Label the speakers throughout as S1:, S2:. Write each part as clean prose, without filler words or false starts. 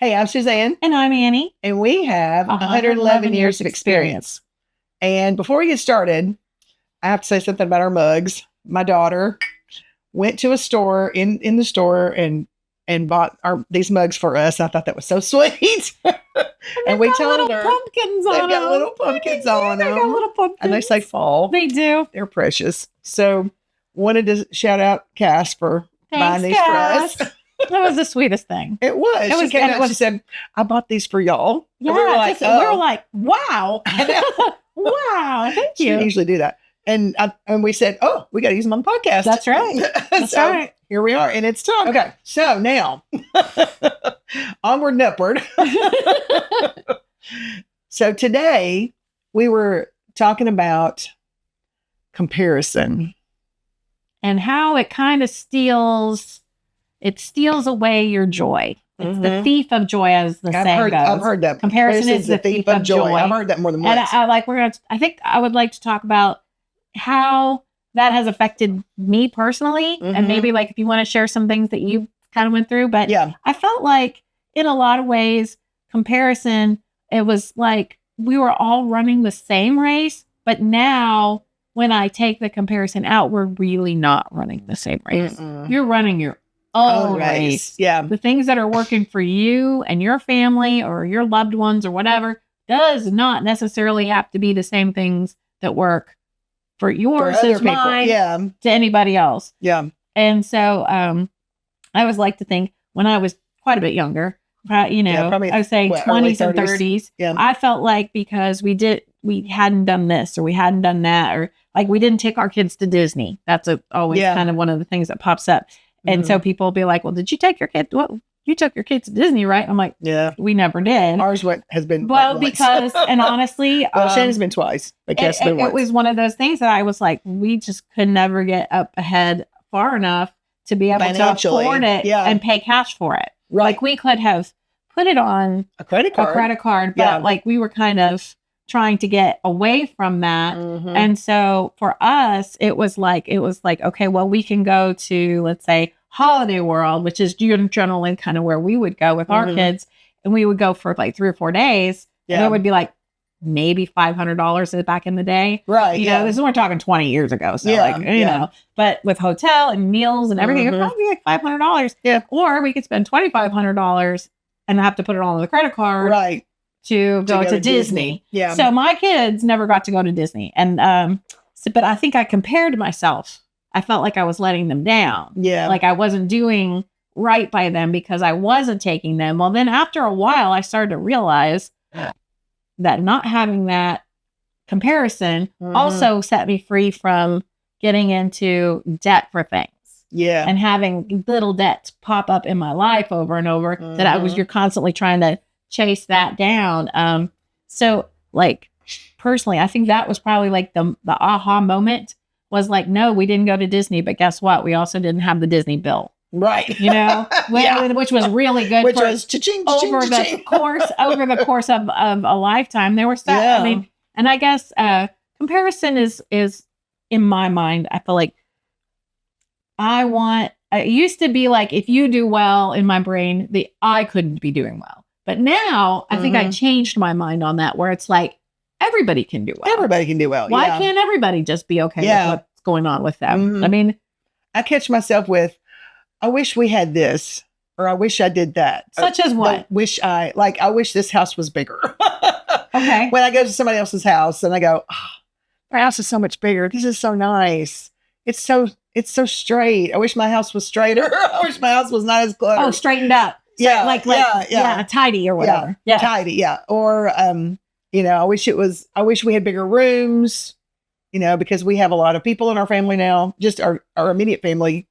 S1: Hey, I'm Suzanne.
S2: And I'm Annie.
S1: And we have 111 years of experience. And before we get started, I have to say something about our mugs. My daughter went to a store in the store and bought these mugs for us. I thought that was so sweet. And we told her
S2: pumpkins on
S1: they've got
S2: them.
S1: little pumpkins on them.
S2: They got little pumpkins.
S1: And they say fall.
S2: They do.
S1: They're precious. So wanted to shout out Cass for buying these
S2: Cass.
S1: for us.
S2: That was the sweetest thing.
S1: It was. She came out, she said, I bought these for y'all.
S2: Yeah,
S1: we were
S2: like, wow. Wow, thank you.
S1: She usually do that. And we said, oh, we got to use them on the podcast.
S2: That's right. That's right.
S1: Here we are, and it's time. Okay, so now, onward and upward. So today, we were talking about comparison.
S2: And how it kind of steals away your joy. It's the thief of joy, as the saying goes.
S1: I've heard that.
S2: Comparison is the thief of joy.
S1: I've heard that more than once.
S2: And I think I would like to talk about how that has affected me personally. And maybe like if you want to share some things that you kind of went through. But yeah, I felt like in a lot of ways, comparison, it was like we were all running the same race. But now when I take the comparison out, we're really not running the same race. You're running your own race.
S1: Yeah.
S2: The things that are working for you and your family or your loved ones or whatever does not necessarily have to be the same things that work for yours, as mine, to anybody else.
S1: Yeah.
S2: And so I always like to think when I was quite a bit younger, probably, I would say 20s and 30s.
S1: Yeah.
S2: I felt like because we hadn't done this or we hadn't done that, or like we didn't take our kids to Disney. That's always kind of one of the things that pops up. And so people will be like, well, did you take your kid? Well, you took your kids to Disney, right? I'm like, yeah, we never did.
S1: Ours has been.
S2: Well, because, and honestly,
S1: Shannon's been twice.
S2: It was one of those things that I was like, we just could never get up ahead far enough to be able to afford it and pay cash for it.
S1: Right.
S2: Like we could have put it on
S1: a credit card,
S2: but like we were kind of trying to get away from that. And so for us, it was like, okay, well, we can go to, let's say, Holiday World, which is generally kind of where we would go with our kids. And we would go for like 3 or 4 days. Yeah. And it would be like maybe $500 back in the day.
S1: Right.
S2: This is, we're talking 20 years ago. So you know, but with hotel and meals and everything, it'd probably be like $500. Yeah. Or we could spend $2,500 and have to put it all on the credit card.
S1: Right.
S2: To go to Disney.
S1: Yeah.
S2: So my kids never got to go to Disney. And, but I think I compared myself. I felt like I was letting them down.
S1: Yeah.
S2: Like I wasn't doing right by them because I wasn't taking them. Well, then after a while, I started to realize that not having that comparison also set me free from getting into debt for things.
S1: Yeah.
S2: And having little debts pop up in my life over and over that you're constantly trying to chase that down. So like personally, I think that was probably like the aha moment was like, no, we didn't go to Disney, but guess what? We also didn't have the Disney bill.
S1: Right.
S2: Which was really good.
S1: Which was
S2: over the course of a lifetime. There were stuff. I mean, and I guess comparison is in my mind, I feel like it used to be like, if you do well in my brain, I couldn't be doing well. But now I think I changed my mind on that, where it's like, everybody can do well.
S1: Everybody can do well.
S2: Why can't everybody just be okay with what's going on with them? I mean,
S1: I catch myself with, I wish we had this, or I wish I did that.
S2: Such as what?
S1: I wish this house was bigger.
S2: Okay.
S1: When I go to somebody else's house and I go, oh, our house is so much bigger. This is so nice. It's so straight. I wish my house was straighter. I wish my house was not as cluttered.
S2: Oh, straightened up. Tidy or whatever.
S1: Yeah. Tidy. Yeah. Or, I wish we had bigger rooms, because we have a lot of people in our family now, just our immediate family.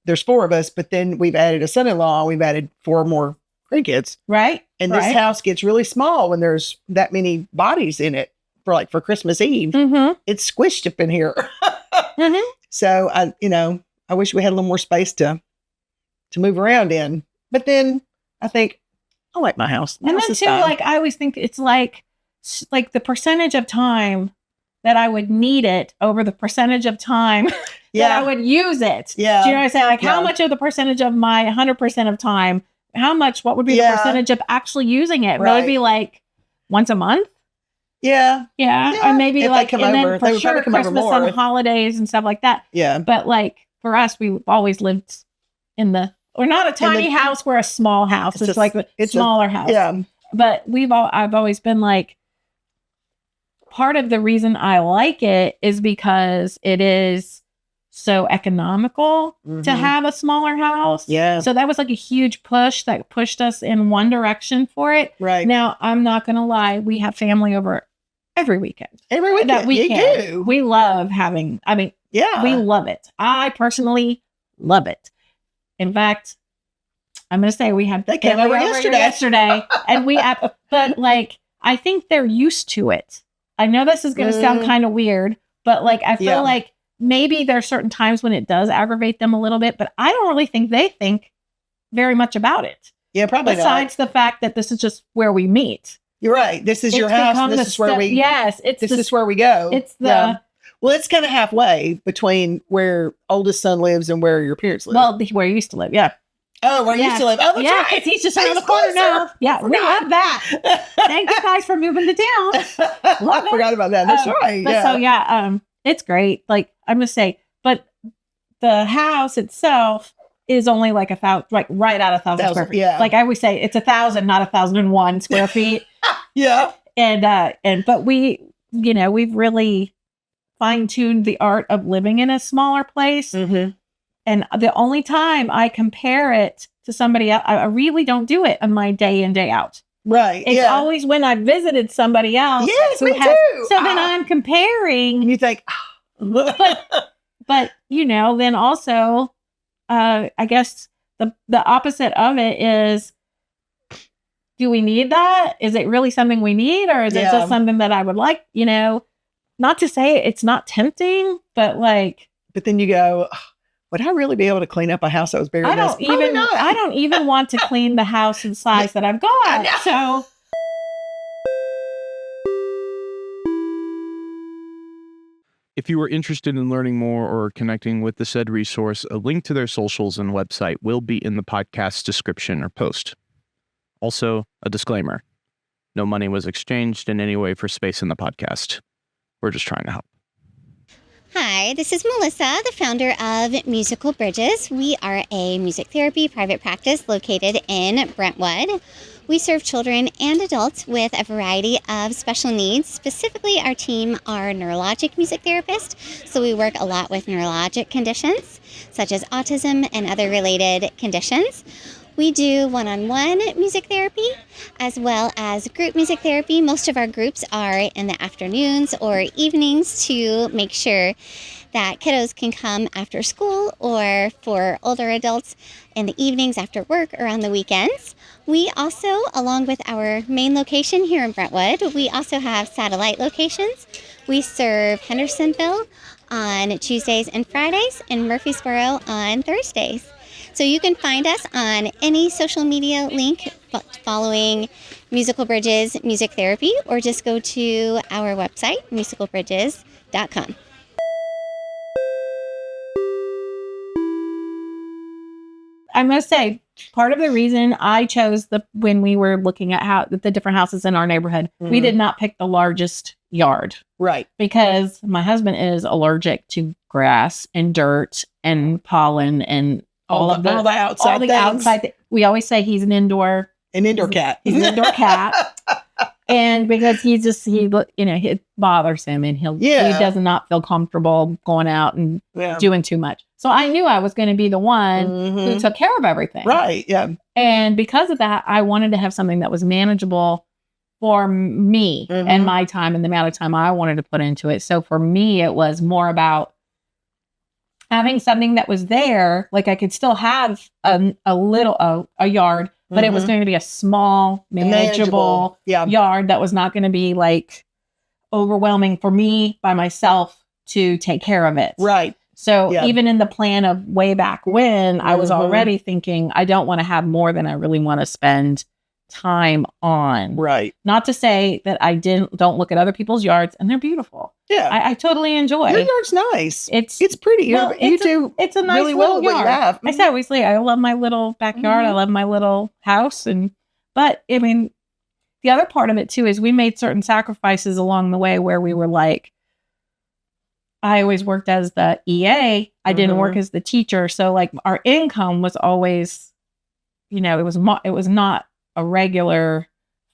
S1: There's 4 of us, but then we've added a son-in-law. We've added 4 more grandkids.
S2: Right.
S1: And this house gets really small when there's that many bodies in it for Christmas Eve. It's squished up in here. So I wish we had a little more space to move around in, but then I think I like my house.
S2: And then too, like I always think it's like the percentage of time that I would need it over the percentage of time that I would use it.
S1: Yeah.
S2: Do you know what I'm saying? Like how much of the percentage of my 100% of time what would be the percentage of actually using it?
S1: Right.
S2: Would it be like once a month?
S1: Yeah.
S2: Or maybe
S1: if
S2: like,
S1: and
S2: then for sure Christmas
S1: and
S2: holidays and stuff like that.
S1: Yeah.
S2: But like for us, we've always lived we're not a tiny house, we're a small house. It's like a smaller house.
S1: Yeah.
S2: But I've always been like, part of the reason I like it is because it is so economical to have a smaller house.
S1: Yeah.
S2: So that was like a huge push that pushed us in one direction for it.
S1: Right.
S2: Now, I'm not going to lie. We have family over every weekend.
S1: Every weekend.
S2: That weekend. We love having, we love it. I personally love it. In fact, I'm going to say we had
S1: they came over
S2: yesterday and but like, I think they're used to it. I know this is going to sound kind of weird, but like, I feel like maybe there are certain times when it does aggravate them a little bit, but I don't really think they think very much about it.
S1: Yeah, probably
S2: Besides the fact that this is just where we meet.
S1: You're right. This is your house. And this is where we.
S2: Yes,
S1: this is where we go.
S2: It's the.
S1: Well, it's kind of halfway between where oldest son lives and where your parents live.
S2: Well, where you used to live, yeah.
S1: Oh, where you used to live. Oh, that's right.
S2: Because he's just around the corner now. Yeah, we love that. Thank you guys for moving to town.
S1: I forgot about that. That's right.
S2: But so it's great. Like I'm gonna say, but the house itself is only like 1,000, like right at 1,000 square feet.
S1: Yeah.
S2: Like I always say, it's 1,000, not 1,001 square feet.
S1: Yeah.
S2: But we, we've really fine-tuned the art of living in a smaller place.
S1: Mm-hmm.
S2: And the only time I compare it to somebody else, I really don't do it on my day in, day out.
S1: Right.
S2: It's always when I visited somebody else.
S1: Yes, me too.
S2: So then I'm comparing.
S1: And you think,
S2: but then also, I guess the opposite of it is, do we need that? Is it really something we need? Or is it just something that I would like, not to say it's not tempting, but like.
S1: But then you go, would I really be able to clean up a house that was buried?
S2: I don't even want to clean the house in size that I've got. So.
S3: If you are interested in learning more or connecting with the said resource, a link to their socials and website will be in the podcast description or post. Also, a disclaimer. No money was exchanged in any way for space in the podcast. We're just trying to help.
S4: Hi, this is Melissa, the founder of Musical Bridges. We are a music therapy private practice located in Brentwood. We serve children and adults with a variety of special needs. Specifically, our team are neurologic music therapists, so we work a lot with neurologic conditions, such as autism and other related conditions. We do one-on-one music therapy as well as group music therapy. Most of our groups are in the afternoons or evenings to make sure that kiddos can come after school, or for older adults in the evenings after work or on the weekends. We also, along with our main location here in Brentwood, we also have satellite locations. We serve Hendersonville on Tuesdays and Fridays and Murfreesboro on Thursdays. So you can find us on any social media link following Musical Bridges Music Therapy, or just go to our website, musicalbridges.com.
S2: I must say, part of the reason I chose when we were looking at the different houses in our neighborhood, we did not pick the largest yard.
S1: Right.
S2: Because my husband is allergic to grass and dirt and pollen and all the outside. We always say he's an indoor
S1: cat.
S2: He's an indoor cat. And because it bothers him, and he does not feel comfortable going out and doing too much. So I knew I was going to be the one who took care of everything.
S1: Right. Yeah.
S2: And because of that, I wanted to have something that was manageable for me and my time and the amount of time I wanted to put into it. So for me, it was more about having something that was there. Like I could still have a yard, but it was going to be a small, manageable yard that was not going to be like overwhelming for me by myself to take care of it.
S1: Right.
S2: So even in the plan of way back when, I was already thinking, I don't want to have more than I really want to spend time on.
S1: Right.
S2: Not to say that I don't look at other people's yards, and they're beautiful.
S1: Yeah.
S2: I totally enjoy.
S1: Your yard's nice. It's pretty.
S2: Well, it's a nice
S1: really
S2: little
S1: well
S2: yard.
S1: what you have.
S2: I said, obviously, I love my little backyard. I love my little house. But I mean, the other part of it too is we made certain sacrifices along the way where we were like, I always worked as the EA. I didn't work as the teacher. So like our income was always, it was not a regular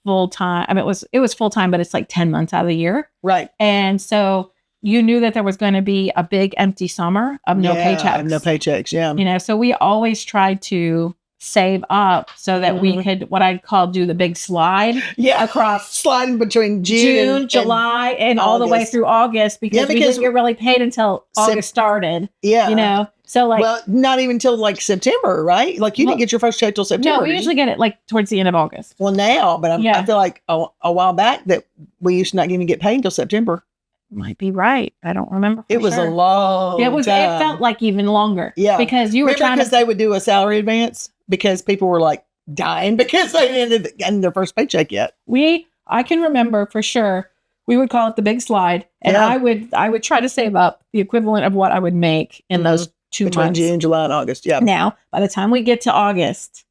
S2: full-time. I mean, it was full-time, but it's like 10 months out of the year.
S1: Right.
S2: And so you knew that there was going to be a big empty summer of no paychecks.
S1: No paychecks. Yeah.
S2: So we always tried to save up so that we could, what I'd call, do the big slide across,
S1: sliding between June,
S2: July, and all the way through August, because we didn't get really paid until August started. Yeah. So like,
S1: well, not even till like September, right? Like you didn't get your first check till September.
S2: No, we usually get it like towards the end of August.
S1: Well, now, but I feel like a while back that we used to not even get paid until September.
S2: Might be right. I don't remember.
S1: It was a long time.
S2: It felt like even longer.
S1: Yeah.
S2: Because you were
S1: because they would do a salary advance because people were like dying because they didn't get their first paycheck yet.
S2: I can remember for sure. We would call it the big slide. And I would try to save up the equivalent of what I would make in those 2 months.
S1: Between June, July, and August. Yeah.
S2: Now, by the time we get to August,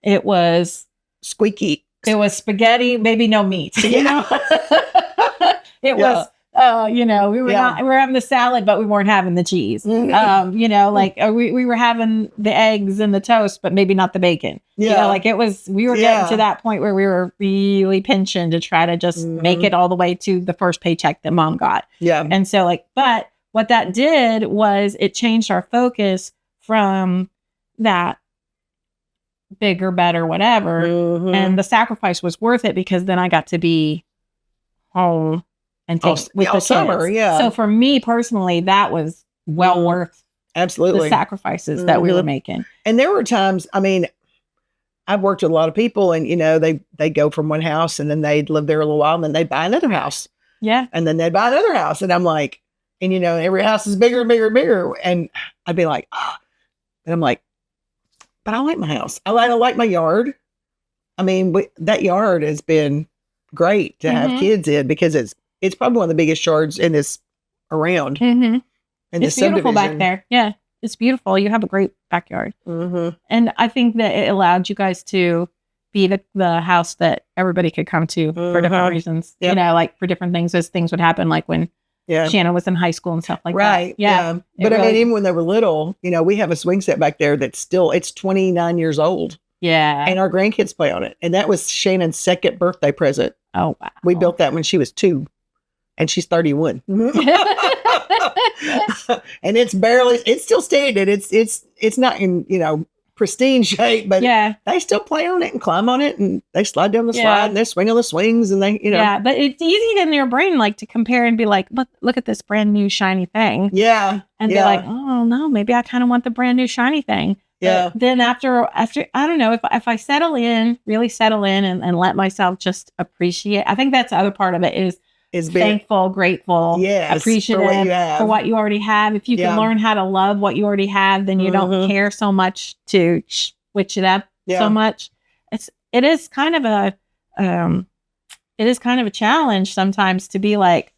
S2: it was
S1: squeaky.
S2: It was spaghetti, maybe no meat. It was we were having the salad, but we weren't having the cheese. We were having the eggs and the toast, but maybe not the bacon. We were getting to that point where we were really pinching to try to just make it all the way to the first paycheck that Mom got. Yeah. And so but what that did was it changed our focus from that bigger, better, whatever. And the sacrifice was worth it because then I got to be home and take with the summer. Yeah. So for me personally, that was well worth the sacrifices that we were making.
S1: And there were times, I mean, I've worked with a lot of people and, they go from one house and then they'd live there a little while and then they'd buy another house.
S2: Yeah.
S1: And then they'd buy another house. And I'm like, every house is bigger and bigger and bigger. And I'd be like, and I'm like, but I like my house. I like my yard. I mean, that yard has been great to have kids in because it's probably one of the biggest yards in this around.
S2: It's beautiful back there. Yeah, it's beautiful. You have a great backyard. And I think that it allowed you guys to be the house that everybody could come to for different reasons. Yep. Like for different things as things would happen, like when Shannon was in high school and stuff like that.
S1: Right. Yeah. But I mean, even when they were little, we have a swing set back there that's it's 29 years old.
S2: Yeah.
S1: And our grandkids play on it. And that was Shannon's second birthday present.
S2: Oh, wow.
S1: We built that when she was 2 and she's 31. And it's still standing. It's not in, pristine shape, but they still play on it and climb on it and they slide down the slide and they swing on the swings and they,
S2: Yeah, but it's easy in your brain, like to compare and be like, look at this brand new shiny thing.
S1: Yeah.
S2: And be like, oh no, maybe I kind of want the brand new shiny thing.
S1: Yeah.
S2: But then after, I don't know, if I really settle in and let myself just appreciate, I think that's the other part of it is thankful, grateful, appreciative for what you already have. If you can learn how to love what you already have, then you don't care so much to switch it up so much. It is kind of a challenge sometimes to be like,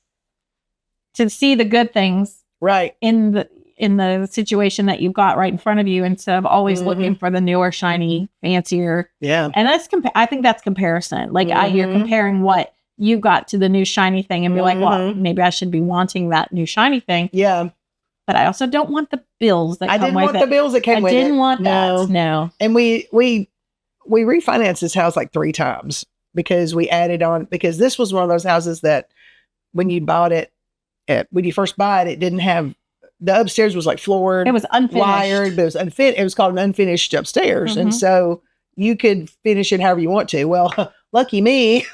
S2: to see the good things in the situation that you've got right in front of you instead of always looking for the newer, shiny, fancier.
S1: Yeah.
S2: And that's I think that's comparison. Like you're comparing what you got to the new shiny thing and be like, well, maybe I should be wanting that new shiny thing.
S1: Yeah.
S2: But I also don't want the bills that come with it.
S1: I didn't want the bills that came with it.
S2: I didn't want that. No.
S1: And we refinanced this house like 3 times because we added on, because this was one of those houses that when you bought it, when you first buy it, it didn't have, the upstairs was like floored.
S2: It was unfinished.
S1: Wired, but it was unfinished. It was called an unfinished upstairs. And so you could finish it however you want to. Well, lucky me,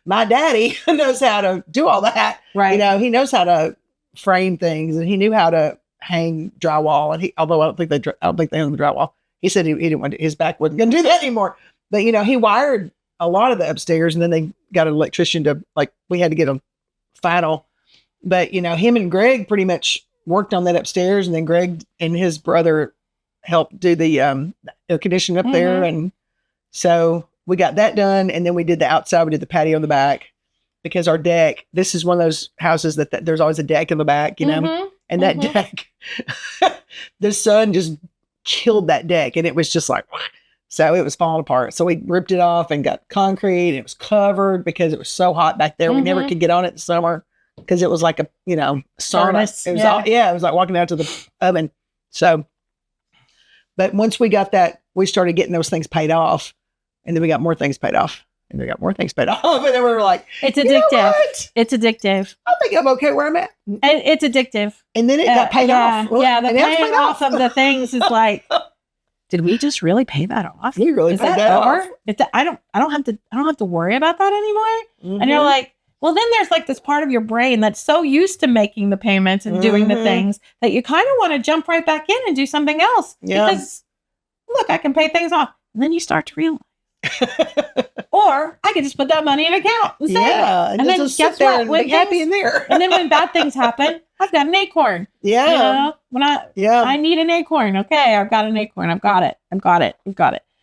S1: my daddy knows how to do all that.
S2: Right.
S1: He knows how to frame things and he knew how to hang drywall. And although I don't think they own the drywall, he said he didn't want his back wasn't going to do that anymore. But, he wired a lot of the upstairs and then they got an electrician to, we had to get a final. But, him and Greg pretty much worked on that upstairs, and then Greg and his brother helped do the air conditioning up there. And so we got that done. And then we did the outside. We did the patio in the back because our deck, this is one of those houses that there's always a deck in the back, you know, and that deck, the sun just killed that deck. And it was just like, so it was falling apart. So we ripped it off and got concrete, and it was covered because it was so hot back there. We never could get on it in the summer because it was like a, you know, sauna. It was it was like walking out to the oven. So, but once we got that, we started getting those things paid off, and then we got more things paid off, and we got more things paid off. And then we were like,
S2: it's addictive. It's addictive.
S1: I think I'm okay where I'm at.
S2: It's addictive.
S1: And then it got paid off. Well,
S2: yeah, the paying off of the things is like, did we just really pay that off?
S1: You really paid that off.
S2: I don't have to worry about that anymore. And you're like, well, then there's like this part of your brain that's so used to making the payments and doing the things that you kind of want to jump right back in and do something else. Yeah. Because look, I can pay things off. And then you start to realize, or I could just put that money in an account. And
S1: and then just guess what? And be happy in there. And
S2: then when bad things happen, I've got an acorn. Yeah. You know, when I need an acorn. Okay, I've got an acorn. I've got it.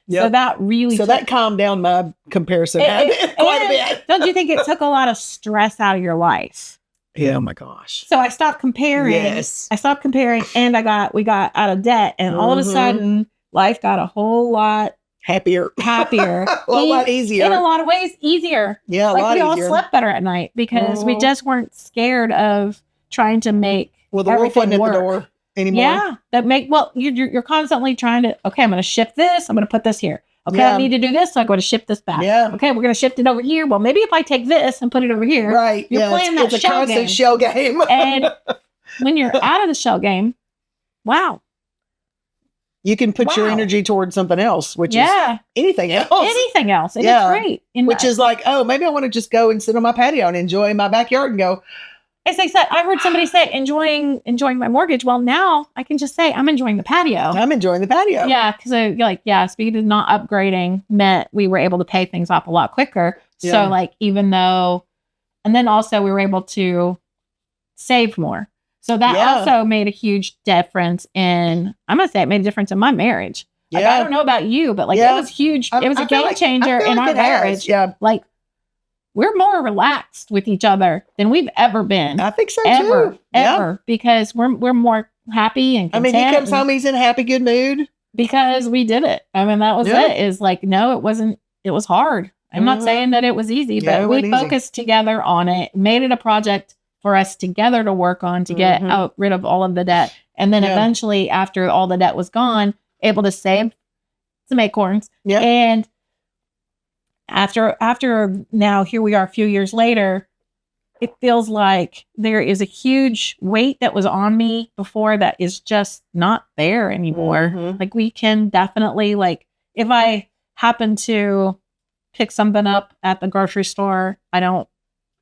S2: Yep. So that really
S1: that calmed down my comparison habit quite a bit.
S2: Don't you think it took a lot of stress out of your life?
S1: Yeah, oh my gosh.
S2: So I stopped comparing.
S1: Yes.
S2: I stopped comparing, and we got out of debt, and all of a sudden life got a whole lot happier,
S1: a lot easier.
S2: In a lot of ways, easier.
S1: Yeah,
S2: we all slept better at night because we just weren't scared of trying to make
S1: the wolf wasn't at the door anymore.
S2: Yeah, you're constantly trying to. Okay, I'm going to shift this. I'm going to put this here. Okay, I need to do this, so I'm going to shift this back. Yeah. Okay, we're going to shift it over here. Well, maybe if I take this and put it over here,
S1: right?
S2: You're playing that
S1: shell game.
S2: And when you're out of the shell game, wow.
S1: You can put your energy towards something else, which is anything else.
S2: Anything else. And it's great.
S1: Which is like, oh, maybe I want to just go and sit on my patio and enjoy my backyard and go.
S2: As I said, I heard somebody say enjoying my mortgage. Well, now I can just say I'm enjoying the patio.
S1: I'm enjoying the patio.
S2: Yeah, because speed of not upgrading meant we were able to pay things off a lot quicker. Yeah. So like even though, and then also we were able to save more. So that also made a huge difference I'm going to say it made a difference in my marriage. Yeah. Like, I don't know about you, but like it was huge. It was a game changer in our marriage.
S1: Yeah.
S2: Like we're more relaxed with each other than we've ever been.
S1: I think so too.
S2: Ever. Because we're more happy and content.
S1: I mean, he comes home, he's in a happy, good mood.
S2: Because we did it. I mean, that was it. Is like, no, it wasn't, it was hard. I'm not saying that it was easy, but we focused together on it, made it a project for us together to work on to get rid of all of the debt. And then eventually, after all the debt was gone, able to save some acorns. Yeah. And after now, here we are a few years later, it feels like there is a huge weight that was on me before that is just not there anymore. Like we can definitely, like, if I happen to pick something up at the grocery store, I don't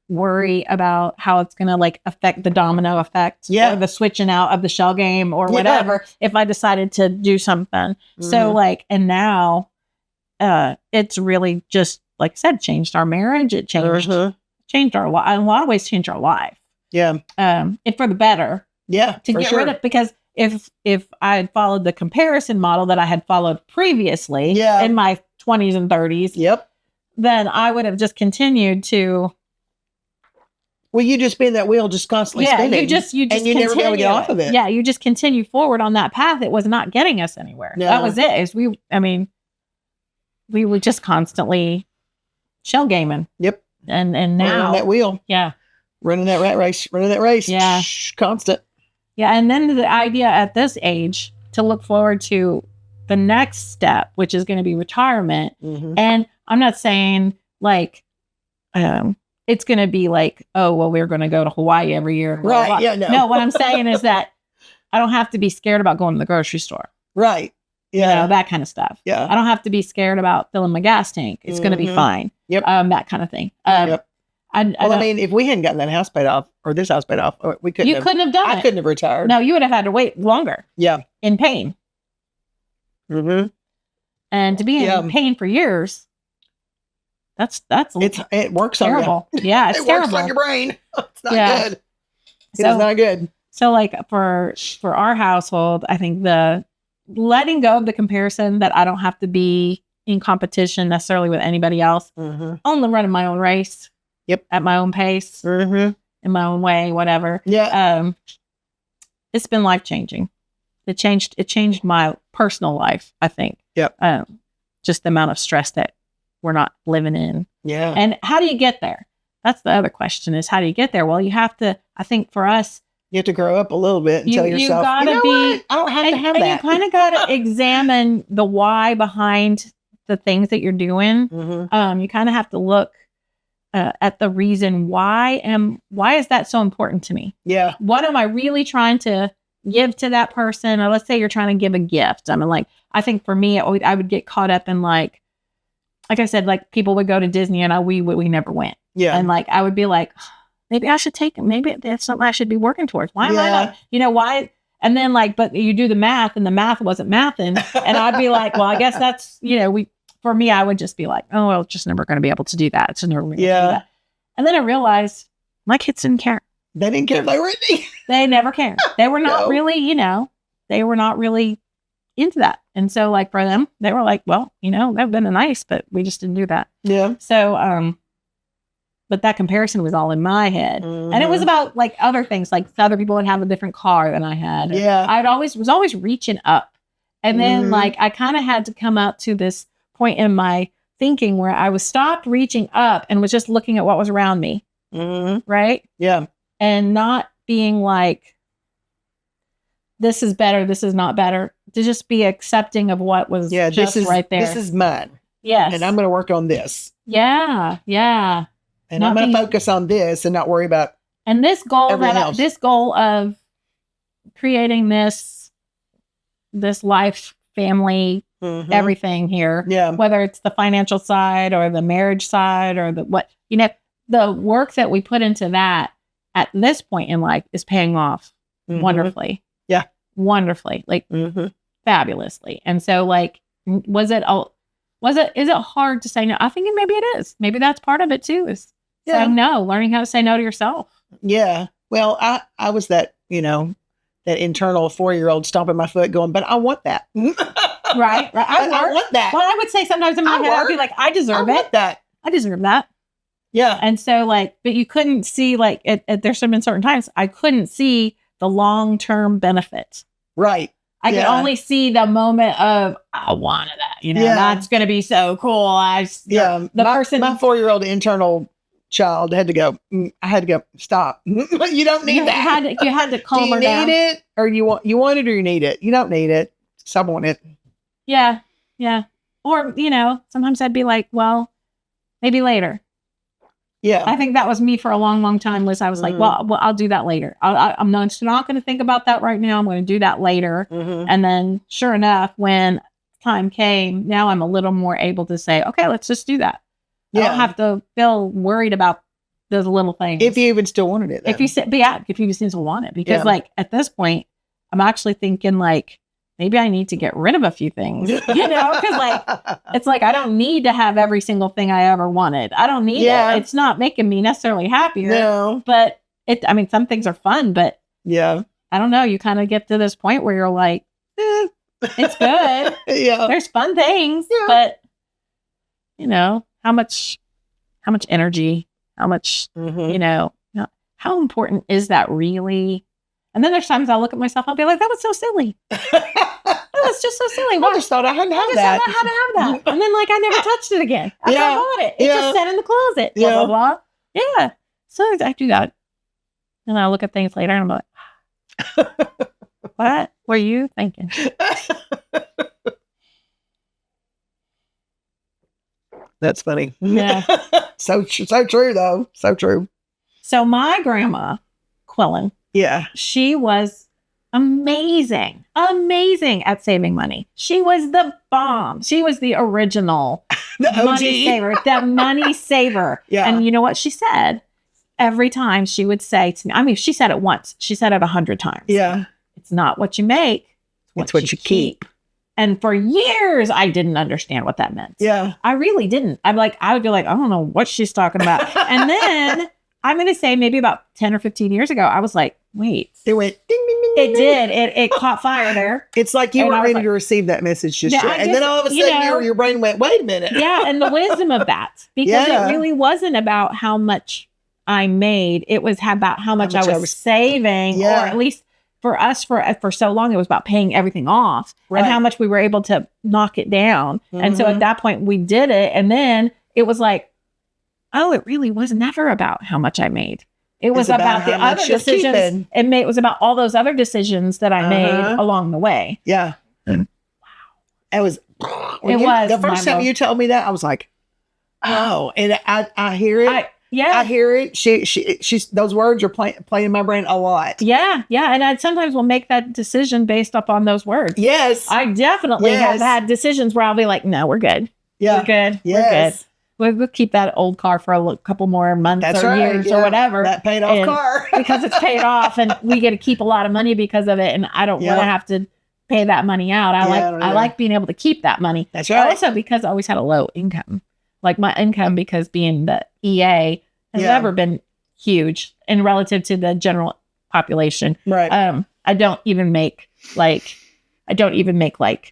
S2: worry about how it's going to like affect the domino effect or the switching out of the shell game or whatever if I decided to do something. So like, and now it's really just, like I said, changed our marriage. It changed our life. In a lot of ways, changed our life.
S1: Yeah.
S2: And for the better.
S1: Yeah.
S2: To get rid of, because if I had followed the comparison model that I had followed previously in my 20s and 30s, then I would have just continued to.
S1: Well, you just spin that wheel, just constantly spinning.
S2: you just and you never be able to get off of it. Yeah, you just continue forward on that path. It was not getting us anywhere. No. That was it. We were just constantly shell gaming.
S1: Yep.
S2: And now
S1: running that wheel.
S2: Yeah.
S1: Running that race.
S2: Yeah.
S1: Constant.
S2: Yeah. And then the idea at this age to look forward to the next step, which is going to be retirement. And I'm not saying like, it's going to be like, oh, well, we're going to go to Hawaii every year.
S1: Right. Blah, blah. Yeah.
S2: No, what I'm saying is that I don't have to be scared about going to the grocery store.
S1: Right. Yeah.
S2: You know, that kind of stuff.
S1: Yeah.
S2: I don't have to be scared about filling my gas tank. It's going to be fine.
S1: Yep.
S2: That kind of thing.
S1: Yep. I mean, if we hadn't gotten that house paid off or this house paid off, we couldn't.
S2: You couldn't have done it.
S1: I couldn't have retired.
S2: No, you would have had to wait longer.
S1: Yeah.
S2: In pain. And to be in pain for years.
S1: It works
S2: terrible.
S1: on you.
S2: Yeah, it's terrible.
S1: Works on your brain. It's not good. It's not good.
S2: So like for our household, I think the letting go of the comparison that I don't have to be in competition necessarily with anybody else. Only running my own race.
S1: Yep.
S2: At my own pace. In my own way, whatever.
S1: Yeah.
S2: It's been life-changing. It changed my personal life, I think.
S1: Yep.
S2: Just the amount of stress that we're not living in.
S1: Yeah.
S2: And how do you get there? That's the other question, is how do you get there? Well, you have to, I think for us,
S1: you have to grow up a little bit and tell yourself,
S2: you gotta
S1: what? I don't have to have
S2: and
S1: that.
S2: you kind of got to examine the why behind the things that you're doing. You kind of have to look at the reason why is that so important to me?
S1: Yeah.
S2: What am I really trying to give to that person? Or let's say you're trying to give a gift. I mean, like, I think for me, I would get caught up in like I said, like people would go to Disney and we never went.
S1: Yeah.
S2: And like, I would be like, maybe I should take it. Maybe that's something I should be working towards. Why am I not, why? And then like, but you do the math and the math wasn't mathing. And I'd be like, well, I guess that's, for me, I would just be like, oh, well, it's just never going to be able to do that. It's never going to do that. And then I realized my kids didn't care.
S1: They didn't care if they were in.
S2: They never cared. They were not really, they were not really into that. And so like for them, they were like, well, that would have been nice, but we just didn't do that.
S1: Yeah.
S2: So, but that comparison was all in my head. And it was about like other things, like other people would have a different car than I had.
S1: Yeah.
S2: was always reaching up. And then like, I kind of had to come up to this point in my thinking where I was stopped reaching up and was just looking at what was around me. Right.
S1: Yeah.
S2: And not being like, this is better. This is not better. To just be accepting of what was just right there.
S1: This is mine.
S2: Yes.
S1: And I'm going to work on this.
S2: Yeah. Yeah.
S1: And I'm going to focus on this and not worry about
S2: this goal of creating this life, family, everything here.
S1: Yeah.
S2: Whether it's the financial side or the marriage side or the work that we put into that at this point in life is paying off wonderfully.
S1: Yeah.
S2: Wonderfully. Like fabulously. And so like, is it hard to say no? I think maybe it is. Maybe that's part of it too, is saying no, learning how to say no to yourself.
S1: Yeah. Well, I was that, that internal 4-year-old stomping my foot going, but I want that.
S2: Right.
S1: I want that.
S2: Well, I would say sometimes in my head, I'd be like, I deserve it. I deserve that.
S1: Yeah.
S2: And so like, but you couldn't see like, there's been certain times I couldn't see the long-term benefits.
S1: Right.
S2: I could only see the moment of, I wanted that, that's going to be so cool. My
S1: 4-year-old internal child had to go, I had to go, stop. You don't need that.
S2: You had to calm her down.
S1: Do you need it or you want it or you need it? You don't need it. Some want it.
S2: Yeah. Yeah. Or, sometimes I'd be like, well, maybe later.
S1: Yeah.
S2: I think that was me for a long, long time, Liz. I was like, well, I'll do that later. I'm not going to think about that right now. I'm going to do that later. And then sure enough, when time came, now I'm a little more able to say, okay, let's just do that. I don't have to feel worried about those little things.
S1: If you even still wanted it. Then.
S2: If you still want it. Because like at this point, I'm actually thinking like, maybe I need to get rid of a few things, because like, it's like, I don't need to have every single thing I ever wanted. I don't need it. It's not making me necessarily happier.
S1: No.
S2: But some things are fun, but I don't know. You kind of get to this point where you're like, it's good. There's fun things, but how much energy, how much, how important is that really? And then there's times I'll look at myself, I'll be like, that was so silly. That was just so silly.
S1: I just thought I hadn't had that.
S2: I had to have that. And then like, I never touched it again. After I bought it. It just sat in the closet. Blah, blah, blah. Yeah. So I do that. And I look at things later and I'm like, what were you thinking?
S1: That's funny.
S2: Yeah.
S1: So true though. So true.
S2: So my grandma, Quillen.
S1: Yeah.
S2: She was amazing at saving money. She was the bomb. She was the original money saver, the money saver. Yeah. And you know what she said? Every time she would say to me, I mean, she said it once. She said it 100 times.
S1: Yeah.
S2: It's not what you make.
S1: It's what you keep.
S2: And for years, I didn't understand what that meant.
S1: Yeah.
S2: I really didn't. I would be like, I don't know what she's talking about. And then I'm going to say maybe about 10 or 15 years ago, I was like, wait.
S1: It went ding, ding, ding,
S2: It
S1: ding, ding.
S2: did. It caught fire there.
S1: It's like you
S2: And
S1: were
S2: I was
S1: ready
S2: like-
S1: to receive that message just
S2: Yeah,
S1: yet.
S2: I
S1: And
S2: guess,
S1: then all of a
S2: you
S1: sudden
S2: know-
S1: your brain went, wait a minute.
S2: Yeah, and the wisdom of that. Because
S1: Yeah.
S2: it really wasn't about how much I made. It was about how much I was saving.
S1: Yeah.
S2: Or at least for us, for so long, it was about paying everything off.
S1: Right.
S2: And how much we were able to knock it down. And so
S1: Mhm.
S2: at that point, we did it. And then it was like, oh, it really was never about how much I made. It was
S1: It's
S2: about the
S1: how much
S2: other
S1: you're
S2: decisions.
S1: keeping.
S2: It was about all those other decisions that I made along the way.
S1: Yeah.
S2: Wow.
S1: It was.
S2: It was
S1: the first time
S2: mind-blowing.
S1: you told me that, I was like, oh, and I hear it. I hear it. She's those words are playing in my brain a lot.
S2: Yeah. And I sometimes will make that decision based upon those words.
S1: Yes.
S2: I definitely have
S1: Yes.
S2: had decisions where I'll be like, no, we're good.
S1: Yeah.
S2: We're good.
S1: Yes.
S2: We're good. We'll keep that old car for a couple more months
S1: That's
S2: or
S1: right.
S2: years
S1: Yeah.
S2: or whatever.
S1: That paid off
S2: And
S1: car.
S2: because it's paid off and we get to keep a lot of money because of it. And I don't want to have to pay that money out. I like being able to keep that money.
S1: That's right.
S2: Also because I always had a low income. Like my income, because being the EA has never been huge in relative to the general population.
S1: Right.
S2: I don't even make like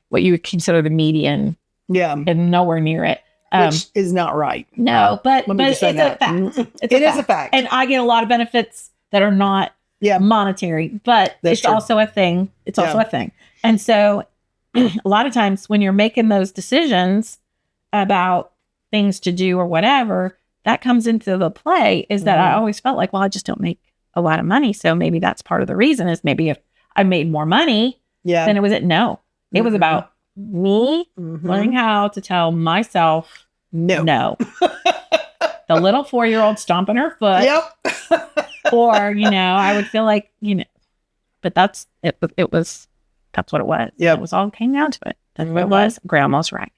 S2: what you would consider the median,
S1: Yeah.
S2: and nowhere near it.
S1: Which is not right.
S2: No, but
S1: Let me
S2: it's
S1: just say
S2: a
S1: that.
S2: fact.
S1: It is a fact.
S2: And I get a lot of benefits that are not monetary, but
S1: That's
S2: it's
S1: true.
S2: also a thing. It's also a thing. And so a lot of times when you're making those decisions about things to do or whatever, that comes into the play is that I always felt like, well, I just don't make a lot of money. So maybe that's part of the reason is maybe if I made more money, then it was it was about me learning how to tell myself no. The little 4-year-old stomping her foot.
S1: Yep.
S2: Or, I would feel like, but that's it. That's what it was.
S1: Yep.
S2: It was all came down to it. That's what it was. Grandma's right.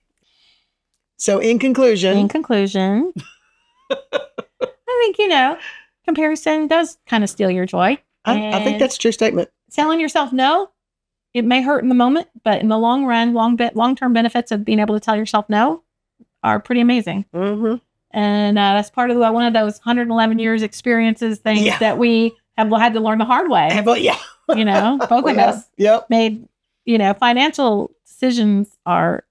S1: So in conclusion,
S2: I think, comparison does kind of steal your joy.
S1: I think that's a true statement.
S2: Telling yourself no, it may hurt in the moment, but in the long run, long-term benefits of being able to tell yourself no are pretty amazing.
S1: Mm-hmm.
S2: And that's part of one of those 111 years experiences things that we have had to learn the hard way. Both of us made, financial decisions are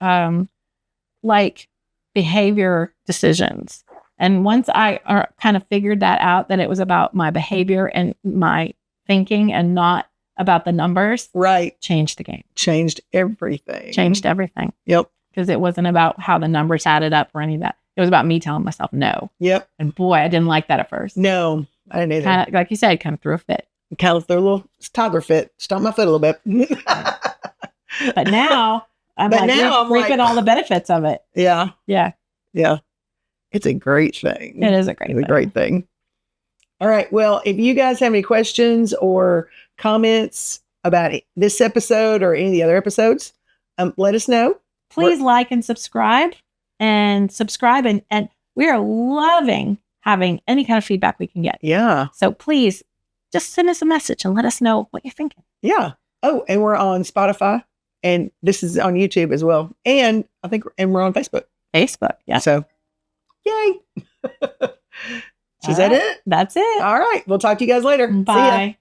S2: like behavior decisions. And once I kind of figured that out, that it was about my behavior and my thinking and not about the numbers.
S1: Right.
S2: Changed the game.
S1: Changed everything.
S2: Yep. Because it wasn't about how the numbers added up or any of that. It was about me telling myself no.
S1: Yep.
S2: And boy, I didn't like that at first.
S1: No, I didn't either.
S2: Kinda, like you said, kind of threw a fit.
S1: Kind of threw a little toddler fit. Stomped my foot a little bit.
S2: But now I'm reaping all the benefits of it.
S1: Yeah.
S2: Yeah.
S1: Yeah. It's a great thing.
S2: It is a great thing.
S1: All right. Well, if you guys have any questions or comments about this episode or any of the other episodes, let us know.
S2: Please like and subscribe. And we are loving having any kind of feedback we can get.
S1: Yeah.
S2: So please just send us a message and let us know what you're thinking.
S1: Yeah. Oh, and we're on Spotify, and this is on YouTube as well. And we're on Facebook.
S2: Yeah.
S1: So, yay. So is that it?
S2: That's it.
S1: All right. We'll talk to you guys later.
S2: Bye.
S1: See ya.